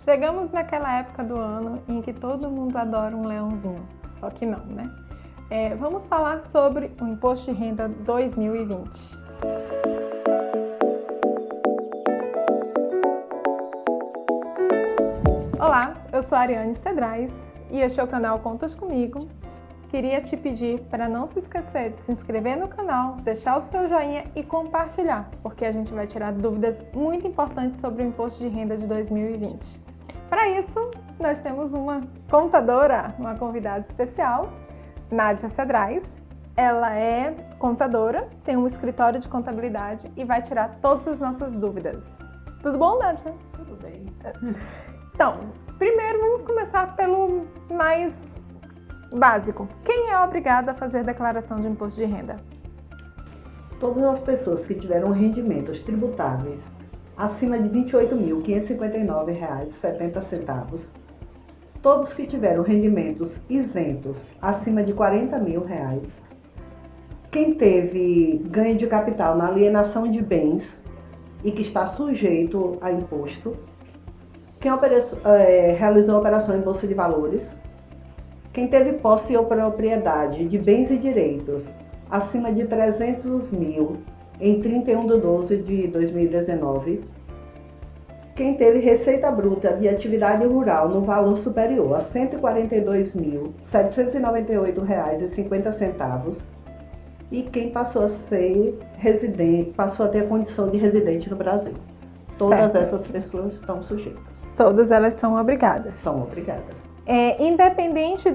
Chegamos naquela época do ano em que todo mundo adora um leãozinho, só que não, né? Vamos falar sobre o Imposto de Renda 2020. Olá, eu sou a Ariane Cedrais e este é o canal Contas Comigo. Queria te pedir para não se esquecer de se inscrever no canal, deixar o seu joinha e compartilhar, porque a gente vai tirar dúvidas muito importantes sobre o Imposto de Renda de 2020. Para isso, nós temos uma contadora, uma convidada especial, Nádia Cedrais. Ela é contadora, tem um escritório de contabilidade e vai tirar todas as nossas dúvidas. Tudo bom, Nádia? Tudo bem. Então, primeiro vamos começar pelo mais básico. Quem é obrigado a fazer declaração de imposto de renda? Todas as pessoas que tiveram rendimentos tributáveis acima de R$ 28.559,70, todos que tiveram rendimentos isentos acima de R$ 40.000, quem teve ganho de capital na alienação de bens e que está sujeito a imposto, quem realizou a operação em bolsa de valores, quem teve posse ou propriedade de bens e direitos acima de 300 mil em 31/12/2019, quem teve receita bruta de atividade rural no valor superior a R$ 142.798,50 e quem passou a ser residente, passou a ter a condição de residente no Brasil. Todas essas pessoas estão sujeitas. Todas elas são obrigadas. São obrigadas. Independente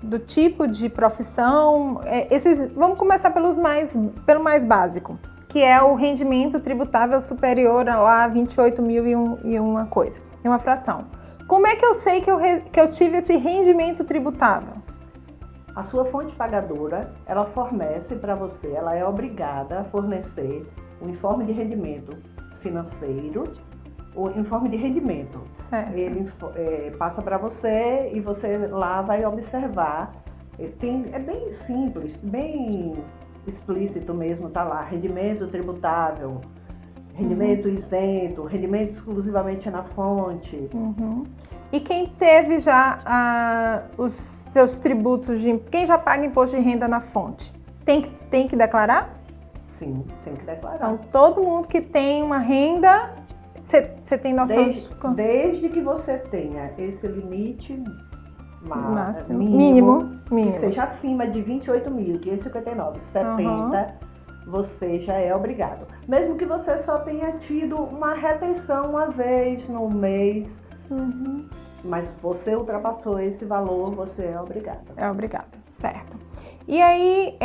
do tipo de profissão, vamos começar pelo mais básico, que é o rendimento tributável superior a lá 28 mil e uma coisa, e uma fração. Como é que eu sei que eu tive esse rendimento tributável? A sua fonte pagadora, ela fornece para você, ela é obrigada a fornecer o informe de rendimento financeiro, o informe de rendimento. Certo. Ele passa para você e você lá vai observar. É bem simples, bem explícito mesmo, tá lá, rendimento tributável, rendimento isento, rendimento exclusivamente na fonte. Uhum. E quem teve já os seus tributos, quem já paga imposto de renda na fonte, tem que declarar? Sim, tem que declarar. Então, todo mundo que tem uma renda, você tem noção desde que você tenha esse limite mínimo, que seja acima de R$ 28.559,70, você já é obrigado. Mesmo que você só tenha tido uma retenção uma vez no mês, mas você ultrapassou esse valor, você é obrigado. É obrigado, certo. E aí,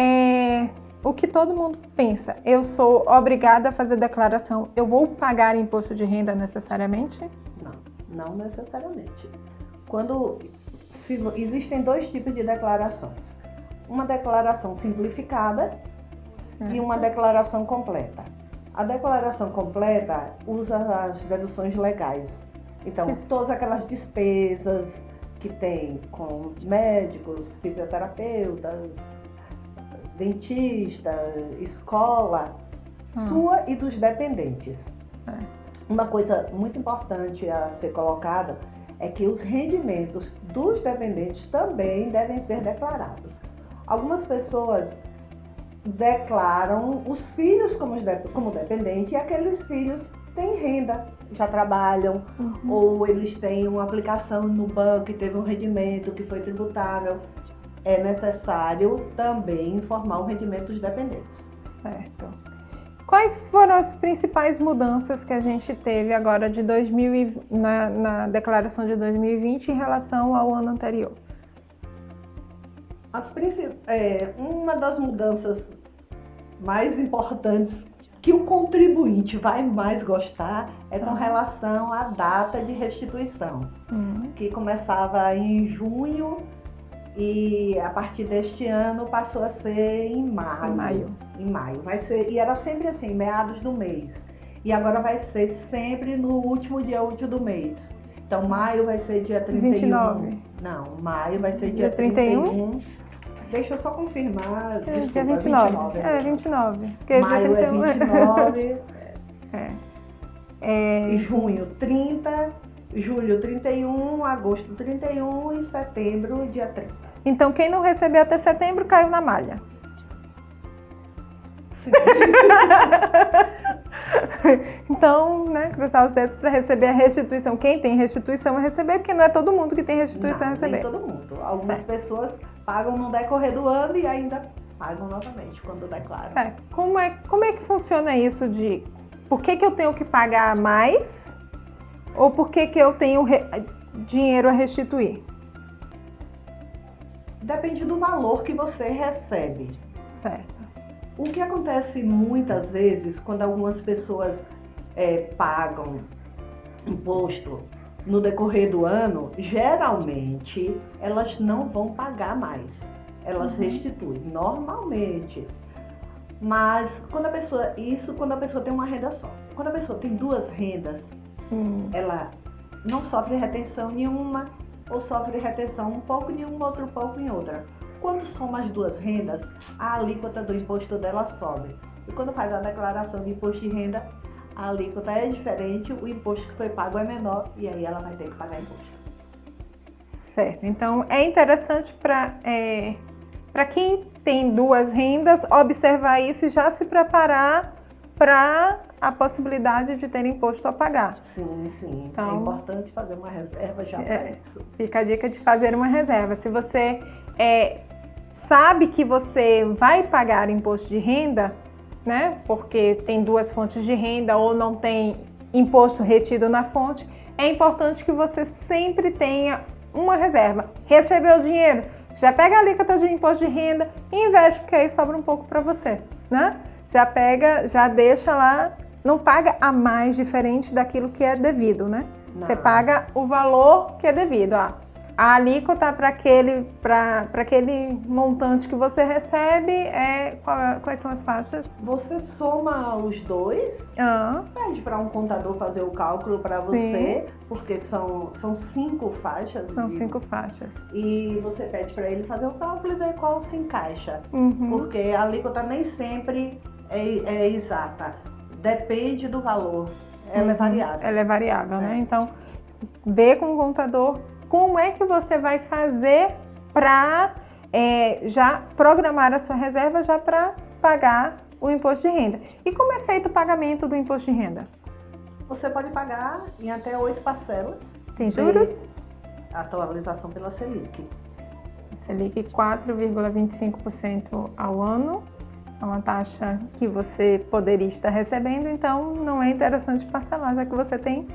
o que todo mundo pensa, eu sou obrigada a fazer declaração, eu vou pagar imposto de renda necessariamente? Não necessariamente. Existem dois tipos de declarações. Uma declaração simplificada, certo, e uma declaração completa. A declaração completa usa as deduções legais. Então, todas aquelas despesas que tem com médicos, fisioterapeutas, dentista, escola, sua e dos dependentes. Certo. Uma coisa muito importante a ser colocada é que os rendimentos dos dependentes também devem ser declarados. Algumas pessoas declaram os filhos como dependente e aqueles filhos têm renda, já trabalham, ou eles têm uma aplicação no banco e teve um rendimento que foi tributável. É necessário também informar o rendimento dos dependentes. Certo. Quais foram as principais mudanças que a gente teve agora na declaração de 2020 em relação ao ano anterior? Uma das mudanças mais importantes que o contribuinte vai mais gostar é com relação à data de restituição, que começava em junho e a partir deste ano passou a ser em maio. Vai ser, e era sempre assim, meados do mês. E agora vai ser sempre no último dia útil do mês. Então maio vai ser dia 31. 29. Não, maio vai ser dia 31. Deixa eu só confirmar. Desculpa, dia 29. 29. Porque maio dia 31 é 29. E junho 30. julho 31, agosto 31 e setembro dia 30. Então, quem não recebeu até setembro caiu na malha. Sim. Então, né, cruzar os dedos para receber a restituição. Quem tem restituição a receber, porque não é todo mundo que tem restituição a receber. Nem todo mundo. Algumas pessoas pagam no decorrer do ano e ainda pagam novamente quando declaram. Certo. Como é que funciona isso de por que eu tenho que pagar mais ou por que eu tenho dinheiro a restituir? Depende do valor que você recebe. Certo. O que acontece muitas vezes quando algumas pessoas pagam imposto no decorrer do ano, geralmente elas não vão pagar mais. Elas restituem normalmente. Mas quando a pessoa tem uma renda só. Quando a pessoa tem duas rendas, ela não sofre retenção nenhuma ou sofre retenção um pouco em uma, outro pouco em outra. Quando soma as duas rendas, a alíquota do imposto dela sobe. E quando faz a declaração de imposto de renda, a alíquota é diferente, o imposto que foi pago é menor e aí ela vai ter que pagar imposto. Certo. Então, é interessante para quem tem duas rendas observar isso e já se preparar para a possibilidade de ter imposto a pagar. Sim. Então, é importante fazer uma reserva já para isso. Fica a dica de fazer uma reserva. Se você sabe que você vai pagar imposto de renda, né? Porque tem duas fontes de renda ou não tem imposto retido na fonte, é importante que você sempre tenha uma reserva. Recebeu o dinheiro, já pega a alíquota de imposto de renda e investe, porque aí sobra um pouco para você, né? Já pega, já deixa lá, não paga a mais diferente daquilo que é devido, né? Não. Você paga o valor que é devido. A alíquota para aquele montante que você recebe, quais são as faixas? Você soma os dois, pede para um contador fazer o cálculo para você, porque são 5 faixas. São 5 faixas. E você pede para ele fazer o cálculo e ver qual se encaixa. Porque a alíquota nem sempre é exata. Depende do valor. Ela é variável. Ela é variável, né? Então, vê com o contador como é que você vai fazer para já programar a sua reserva já para pagar o imposto de renda. E como é feito o pagamento do imposto de renda? Você pode pagar em até 8 parcelas. Tem juros? Atualização pela Selic. Selic 4,25% ao ano. É uma taxa que você poderia estar recebendo, então não é interessante parcelar, já que você tem.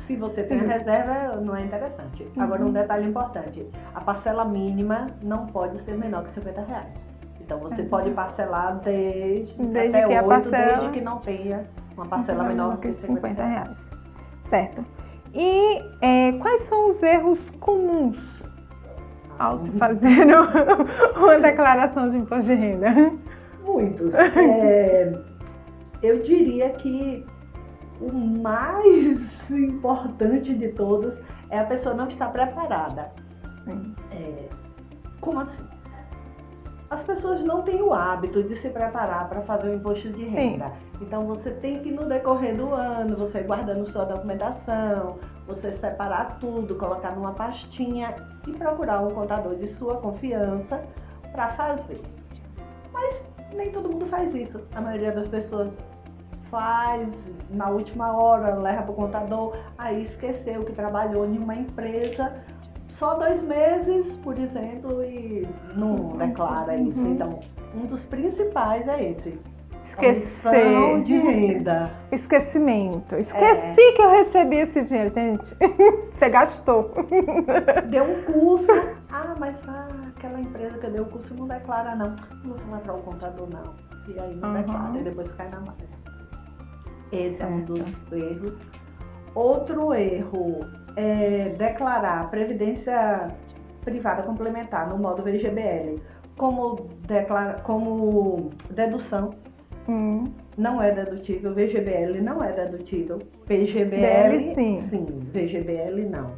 Se você tem a reserva, não é interessante. Agora, um detalhe importante: a parcela mínima não pode ser menor que R$50. Então, você pode parcelar desde até que 8, desde que não tenha uma parcela menor que R$50. Certo. E quais são os erros comuns ao se fazer uma declaração de imposto de renda? Muitos. Eu diria que o mais importante de todos é a pessoa não estar preparada. Como assim? As pessoas não têm o hábito de se preparar para fazer o imposto de renda. Então você tem que, no decorrer do ano, você ir guardando sua documentação, você separar tudo, colocar numa pastinha e procurar um contador de sua confiança para fazer. Mas nem todo mundo faz isso. A maioria das pessoas faz na última hora, leva para o contador, aí esqueceu que trabalhou em uma empresa só 2 meses, por exemplo, e não declara isso. Então, um dos principais é esse. Esquecer de renda. Esquecimento. Esqueci que eu recebi esse dinheiro, gente. Você gastou. Deu um curso. Mas aquela empresa que deu o curso não declara, não. Não vou falar para o contador, não. E aí não declara, e depois cai na malha. Esse é um dos erros. Outro erro é declarar previdência privada complementar no modo VGBL como dedução. Não é dedutível, VGBL não é dedutível. PGBL sim, VGBL não.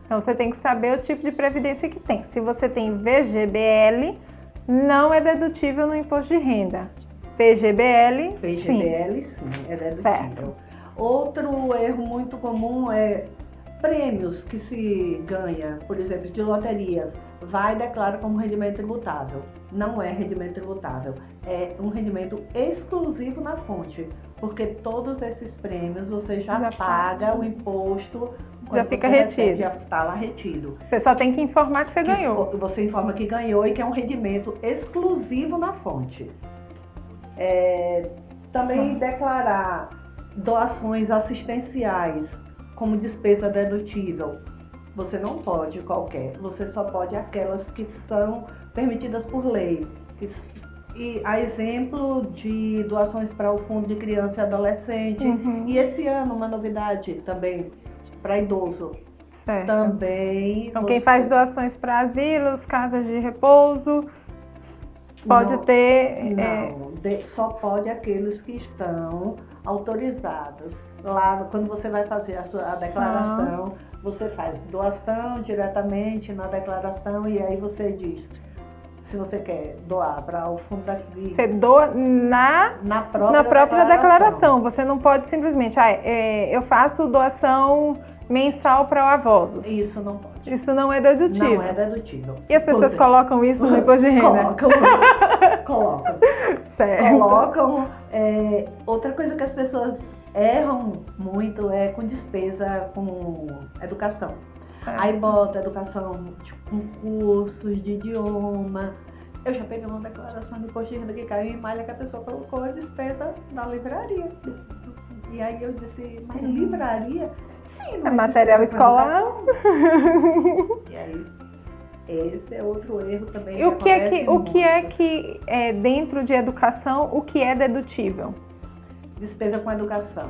Então você tem que saber o tipo de previdência que tem. Se você tem VGBL, não é dedutível no imposto de renda. PGBL sim, é dedutível. Certo. Outro erro muito comum é Prêmios que se ganha, por exemplo, de loterias, vai e declara como rendimento tributável. Não é rendimento tributável, é um rendimento exclusivo na fonte, porque todos esses prêmios você já paga o imposto, já fica retido. Já está lá retido. Você só tem que informar que você ganhou. Você informa que ganhou e que é um rendimento exclusivo na fonte. Também declarar doações assistenciais como despesa dedutível. Você não pode qualquer, você só pode aquelas que são permitidas por lei. E a exemplo de doações para o Fundo de Criança e Adolescente. E esse ano, uma novidade também para idoso. Certo. Também. Então, quem faz doações para asilos, casas de repouso, pode ter. Só pode aqueles que estão autorizados. Lá, quando você vai fazer a declaração, você faz doação diretamente na declaração e aí você diz se você quer doar para o fundo da crise. Você doa na própria declaração. Você não pode simplesmente, eu faço doação mensal para o Avosos. Isso não pode. Isso não é dedutível. Não é dedutível. E as pessoas colocam isso no imposto de renda? Colocam. Certo. Colocam. Outra coisa que as pessoas erram muito é com despesa com educação. Certo. Aí bota educação, tipo, com cursos de idioma. Eu já peguei uma declaração de imposto de renda que caiu em malha que a pessoa colocou a despesa na livraria. E aí eu disse, mas livraria? Sim, não é material escolar. E aí, esse é outro erro também. E o que é dentro de educação, o que é dedutível? Despesa com educação.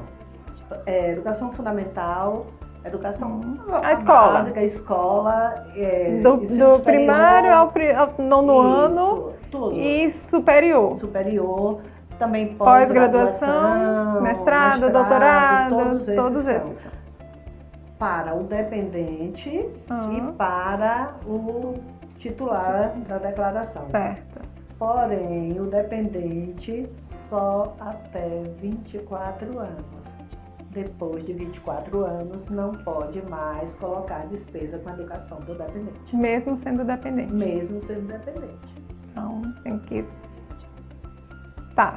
Educação fundamental, educação a escola. Básica, escola. Do primário ao nono ano tudo. E superior. Superior. Também pós-graduação, mestrado, doutorado, todos esses. Para o dependente e para o titular da declaração. Certo. Porém, o dependente só até 24 anos. Depois de 24 anos, não pode mais colocar despesa com a educação do dependente. Mesmo sendo dependente. Mesmo sendo dependente. Então, tem que... Tá,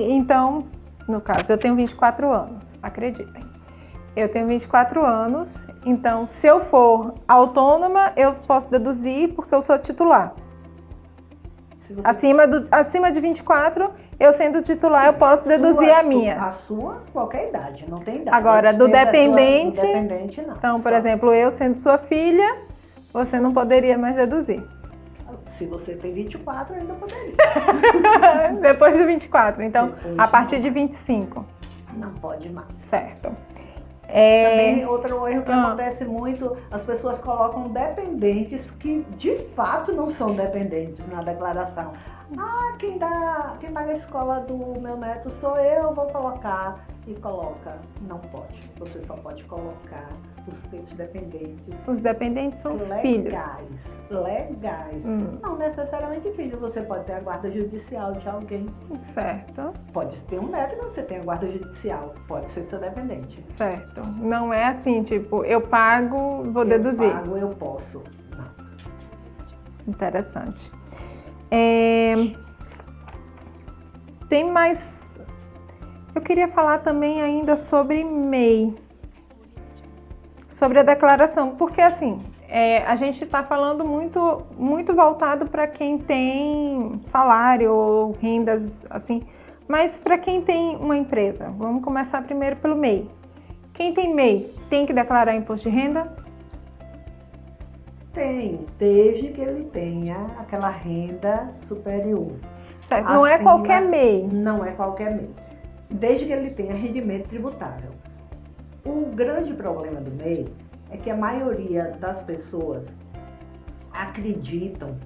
então, no caso, eu tenho 24 anos, acreditem. Eu tenho 24 anos, então, se eu for autônoma, eu posso deduzir porque eu sou titular. Acima de 24, eu sendo titular, eu posso deduzir a minha. A sua, qualquer idade, não tem idade. Agora, do dependente, não. Então, por exemplo, eu sendo sua filha, você não poderia mais deduzir. Se você tem 24, ainda poderia. Depois do 24, então, a partir de 25. Não pode mais. Certo. Também outro erro que acontece muito, as pessoas colocam dependentes que de fato não são dependentes na declaração. Quem paga a escola do meu neto sou eu, vou colocar. E coloca. Não pode. Você só pode colocar os seus dependentes. Os dependentes são os filhos. Legais. Não necessariamente filhos. Você pode ter a guarda judicial de alguém. Certo. Pode ter um neto e você tem a guarda judicial. Pode ser seu dependente. Certo. Não é assim, tipo, eu pago, vou deduzir. Eu pago, eu posso. Não. Interessante. Tem mais... Eu queria falar também ainda sobre MEI. Sobre a declaração. Porque, assim, a gente está falando muito voltado para quem tem salário ou rendas, assim. Mas para quem tem uma empresa, vamos começar primeiro pelo MEI. Quem tem MEI tem que declarar imposto de renda? Tem, desde que ele tenha aquela renda superior. Certo, não é qualquer MEI. Não é qualquer MEI. Desde que ele tenha rendimento tributável. O grande problema do MEI é que a maioria das pessoas acreditam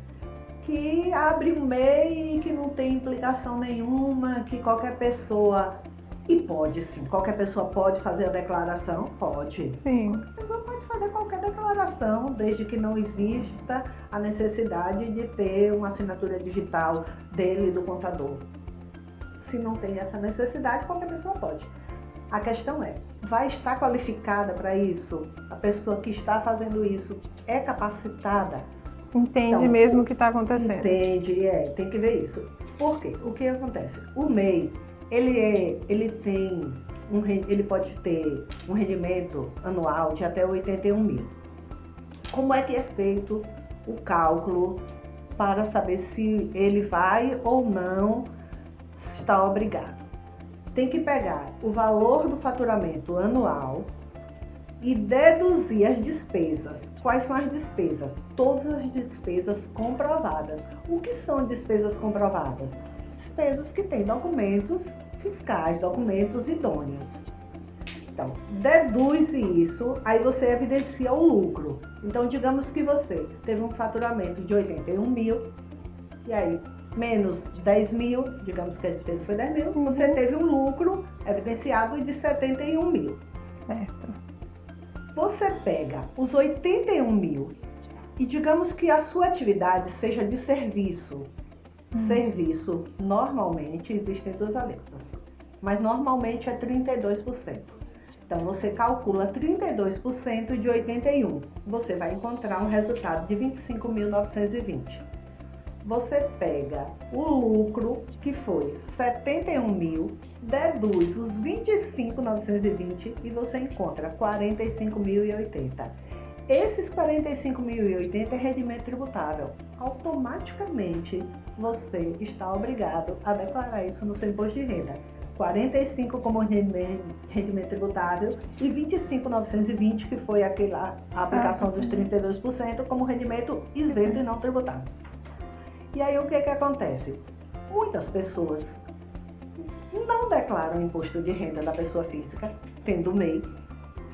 que abre um MEI e que não tem implicação nenhuma, que qualquer pessoa... E pode sim, qualquer pessoa pode fazer a declaração? Pode. Sim. Qualquer pessoa pode fazer qualquer declaração, desde que não exista a necessidade de ter uma assinatura digital dele e do contador. Se não tem essa necessidade, qualquer pessoa pode. A questão é, vai estar qualificada para isso? A pessoa que está fazendo isso é capacitada? Entende então, mesmo o que está acontecendo. Entende, tem que ver isso. Por quê? O que acontece? O MEI, ele pode ter um rendimento anual de até 81 mil. Como é que é feito o cálculo para saber se ele vai ou não estar obrigado? Tem que pegar o valor do faturamento anual e deduzir as despesas. Quais são as despesas? Todas as despesas comprovadas. O que são despesas comprovadas? Despesas que têm documentos fiscais, documentos idôneos. Então, deduz isso, aí você evidencia o lucro. Então, digamos que você teve um faturamento de 81 mil, e aí menos 10 mil, digamos que a despesa foi 10 mil, você teve um lucro evidenciado de 71 mil. Certo. Você pega os 81 mil e digamos que a sua atividade seja de serviço. Serviço, normalmente, existem duas alíquotas, mas normalmente é 32%. Então, você calcula 32% de 81. Você vai encontrar um resultado de 25.920. Você pega o lucro, que foi 71 mil, deduz os 25.920 e você encontra 45.080. Esses 45.080 é rendimento tributável. Automaticamente, você está obrigado a declarar isso no seu imposto de renda. 45 como rendimento tributável e 25.920, que foi a aplicação dos 32%, como rendimento isento e não tributável. E aí o que acontece? Muitas pessoas não declaram imposto de renda da pessoa física, tendo MEI,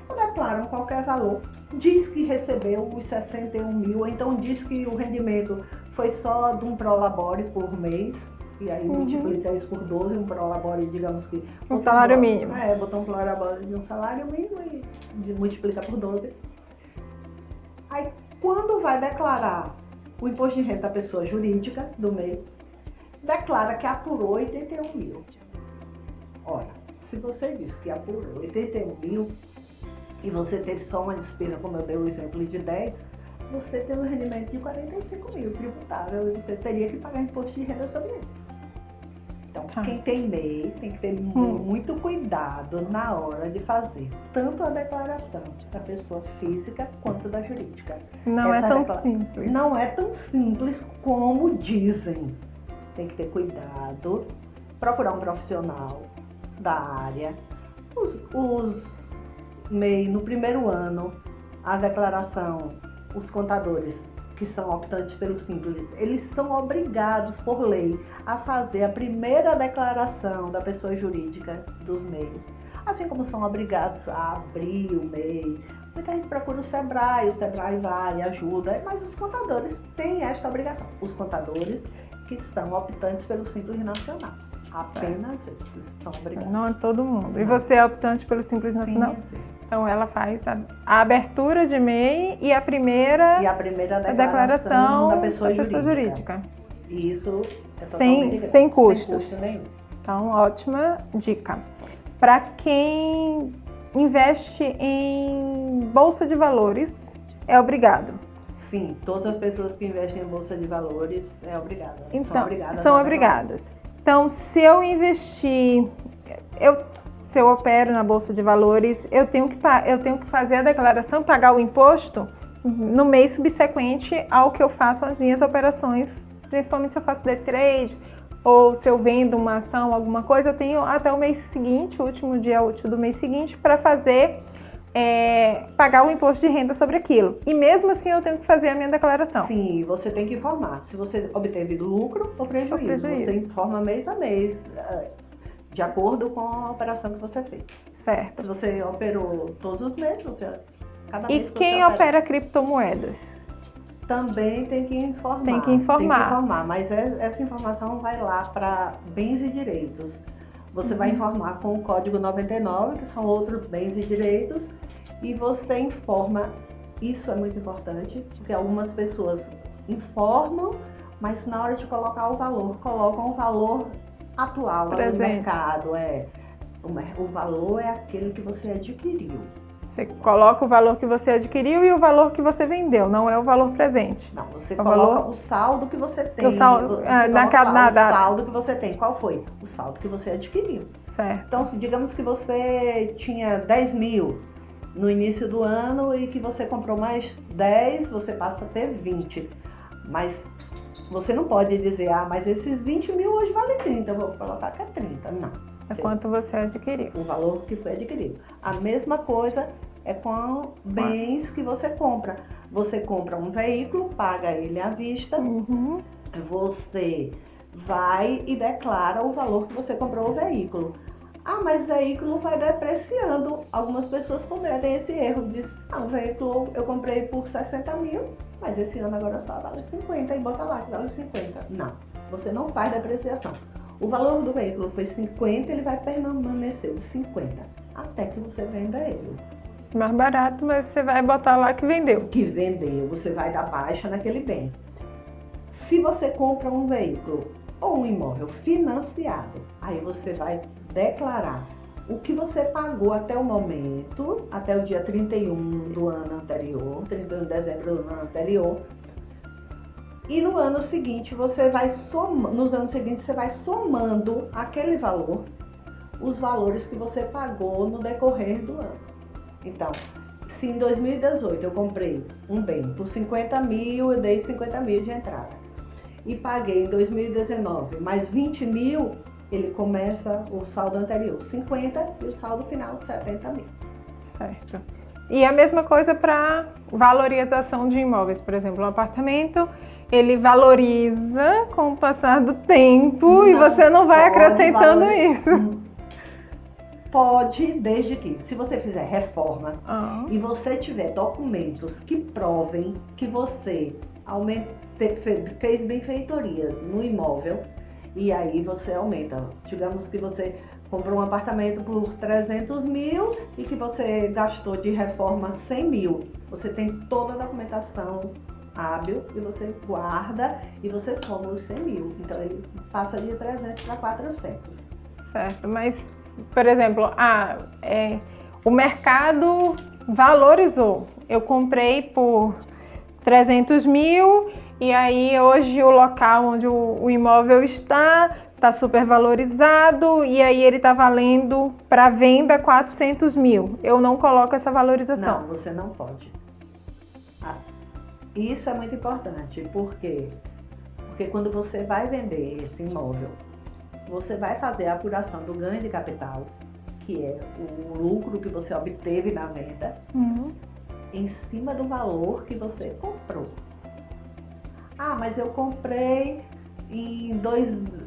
não declaram qualquer valor, diz que recebeu os 61 mil, ou então diz que o rendimento foi só de um prolabore por mês, e aí multiplica isso por 12, um prolabore, digamos que... Um salário mínimo. Botou um prolabore de um salário mínimo e multiplica por 12. Aí, quando vai declarar o imposto de renda da pessoa jurídica, do MEI, declara que apurou 81 mil. Ora, se você diz que apurou 81 mil e você teve só uma despesa, como eu dei o exemplo de 10, você tem um rendimento de 45 mil tributável e você teria que pagar imposto de renda sobre isso. Então, quem tem MEI tem que ter muito cuidado na hora de fazer tanto a declaração da pessoa física quanto da jurídica. Não é tão simples. Não é tão simples como dizem. Tem que ter cuidado, procurar um profissional da área. Os MEI, no primeiro ano, a declaração, os contadores que são optantes pelo Simples, eles são obrigados por lei a fazer a primeira declaração da pessoa jurídica dos MEI. Assim como são obrigados a abrir o MEI. Muita gente procura o Sebrae vai e ajuda, mas os contadores têm esta obrigação. Os contadores que são optantes pelo Simples Nacional. Apenas eles são obrigados. Não é todo mundo. E você é optante pelo Simples Nacional? Sim. Então ela faz a abertura de MEI e a primeira declaração da pessoa jurídica. E isso é sem custos. Sem custo nenhum. Então, ótima dica. Para quem investe em bolsa de valores, é obrigado. Sim, todas as pessoas que investem em bolsa de valores Então, são obrigadas. Então, se eu investir, se eu opero na bolsa de valores, eu tenho que fazer a declaração, pagar o imposto no mês subsequente ao que eu faço as minhas operações, principalmente se eu faço day trade ou se eu vendo uma ação, alguma coisa, eu tenho até o mês seguinte, o último dia útil do mês seguinte, para fazer, pagar o imposto de renda sobre aquilo. E mesmo assim eu tenho que fazer a minha declaração. Sim, você tem que informar se você obteve lucro ou prejuízo. Você informa mês a mês, de acordo com a operação que você fez. Certo. Se você operou todos os meses, cada mês E quem opera criptomoedas? Também tem que informar. Tem que informar, mas essa informação vai lá para bens e direitos. Você vai informar com o código 99, que são outros bens e direitos, e você informa, isso é muito importante, porque algumas pessoas informam, mas na hora de colocar o valor, colocam o valor atual no mercado. O valor é aquele que você adquiriu. Você coloca o valor que você adquiriu e o valor que você vendeu, não é o valor presente. Não, você o coloca o saldo que você tem. O saldo, o saldo que você tem. Qual foi? O saldo que você adquiriu. Certo. Então, digamos que você tinha 10 mil no início do ano e que você comprou mais 10, você passa a ter 20. Mas você não pode dizer, mas esses 20 mil hoje vale 30, eu vou colocar que é 30. Não. É quanto você adquiriu. O valor que foi adquirido. A mesma coisa é com bens que você compra. Você compra um veículo, paga ele à vista, você vai e declara o valor que você comprou o veículo. Mas veículo vai depreciando. Algumas pessoas cometem esse erro. Diz, o veículo eu comprei por 60 mil, mas esse ano agora só vale 50 e bota lá que vale 50. Não, você não faz depreciação. O valor do veículo foi 50, ele vai permanecer de 50 até que você venda ele. Mais barato, mas você vai botar lá que vendeu. Que vendeu, você vai dar baixa naquele bem. Se você compra um veículo ou um imóvel financiado, aí você vai declarar o que você pagou até o momento, até o dia 31 do ano anterior, 31 de dezembro do ano anterior. E no ano seguinte, nos anos seguintes, você vai somando aquele valor, os valores que você pagou no decorrer do ano. Então, se em 2018 eu comprei um bem por 50 mil, eu dei 50 mil de entrada. E paguei em 2019 mais 20 mil, ele começa o saldo anterior 50 e o saldo final 70 mil. Certo. E a mesma coisa para valorização de imóveis, por exemplo, um apartamento, ele valoriza com o passar do tempo e você não vai acrescentando isso. Pode, desde que, se você fizer reforma e você tiver documentos que provem que você fez benfeitorias no imóvel, e aí você aumenta. Digamos que você comprou um apartamento por 300 mil e que você gastou de reforma 100 mil. Você tem toda a documentação hábil e você guarda e você soma os 100 mil. Então ele passa de 300 para 400. Certo, mas, por exemplo, o mercado valorizou. Eu comprei por 300 mil e aí hoje o local onde o imóvel está super valorizado e aí ele está valendo para venda 400 mil. Eu não coloco essa valorização. Não, você não pode. Isso é muito importante. Por quê? Porque quando você vai vender esse imóvel, você vai fazer a apuração do ganho de capital, que é o lucro que você obteve na venda, em cima do valor que você comprou. Mas eu comprei em 90...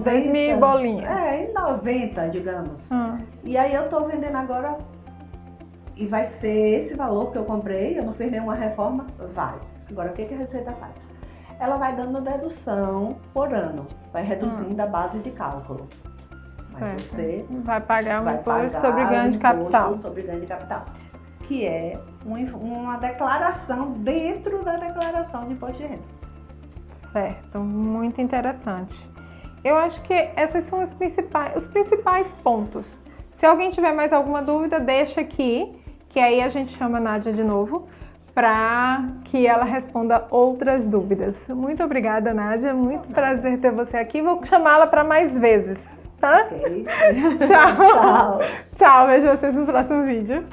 2 mil bolinha. Em 90, digamos. E aí eu tô vendendo agora e vai ser esse valor que eu comprei, eu não fiz nenhuma reforma, vai. Agora o que a Receita faz? Ela vai dando dedução por ano, vai reduzindo a base de cálculo. Mas você vai pagar um imposto sobre ganho de capital. Sobre ganho de capital, que é uma declaração dentro da declaração de imposto de renda. Certo, muito interessante. Eu acho que esses são os principais pontos. Se alguém tiver mais alguma dúvida, deixa aqui, que aí a gente chama a Nádia de novo, para que ela responda outras dúvidas. Muito obrigada, Nádia, muito prazer ter você aqui. Vou chamá-la para mais vezes, tá? Ok. Tchau. Tchau, vejo vocês no próximo vídeo.